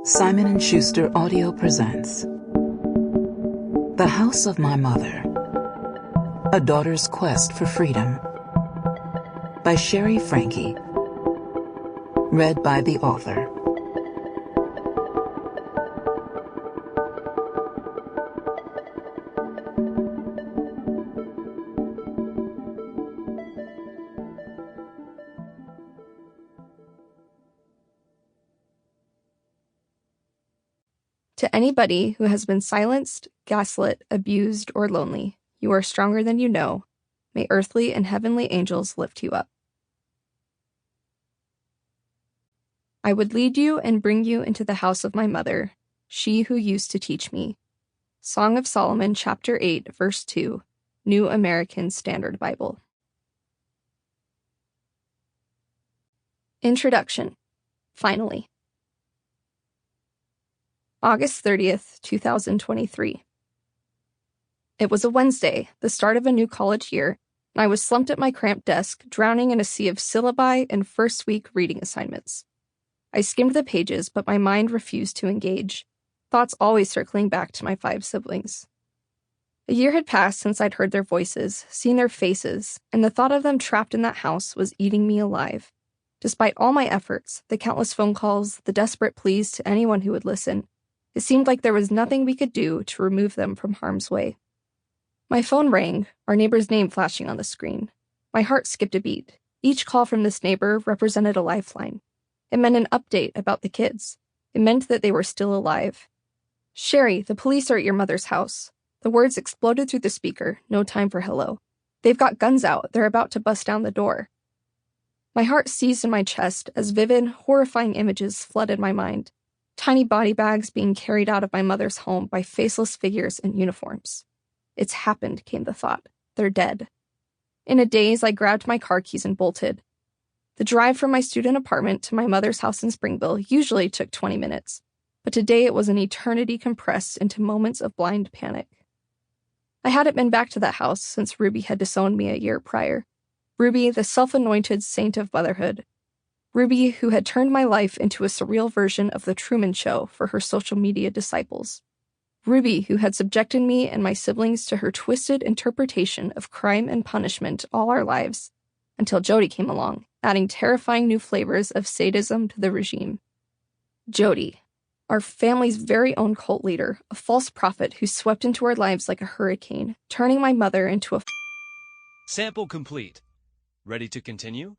Simon & Schuster Audio presents The House of My Mother, A Daughter's Quest for Freedom by Shari Franke. Read by the author. To anybody who has been silenced, gaslit, abused, or lonely, you are stronger than you know. May earthly and heavenly angels lift you up. I would lead you and bring you into the house of my mother, she who used to teach me. Song of Solomon, chapter 8, verse 2, New American Standard Bible. Introduction. Finally. August 30th, 2023. It was a Wednesday, the start of a new college year, and I was slumped at my cramped desk, drowning in a sea of syllabi and first-week reading assignments. I skimmed the pages, but my mind refused to engage, thoughts always circling back to my 5 siblings. A year had passed since I'd heard their voices, seen their faces, and the thought of them trapped in that house was eating me alive. Despite all my efforts, the countless phone calls, the desperate pleas to anyone who would listen, it seemed like there was nothing we could do to remove them from harm's way. My phone rang, our neighbor's name flashing on the screen. My heart skipped a beat. Each call from this neighbor represented a lifeline. It meant an update about the kids. It meant that they were still alive. "Shari, the police are at your mother's house." The words exploded through the speaker, no time for hello. "They've got guns out. They're about to bust down the door." My heart seized in my chest as vivid, horrifying images flooded my mind. Tiny body bags being carried out of my mother's home by faceless figures in uniforms. "It's happened," came the thought. "They're dead." In a daze, I grabbed my car keys and bolted. The drive from my student apartment to my mother's house in Springville usually took 20 minutes, but today it was an eternity compressed into moments of blind panic. I hadn't been back to that house since Ruby had disowned me a year prior. Ruby, the self-anointed saint of motherhood. Ruby, who had turned my life into a surreal version of The Truman Show for her social media disciples. Ruby, who had subjected me and my siblings to her twisted interpretation of crime and punishment all our lives, until Jodi came along, adding terrifying new flavors of sadism to the regime. Jodi, our family's very own cult leader, a false prophet who swept into our lives like a hurricane, turning my mother into a Sample complete. Ready to continue?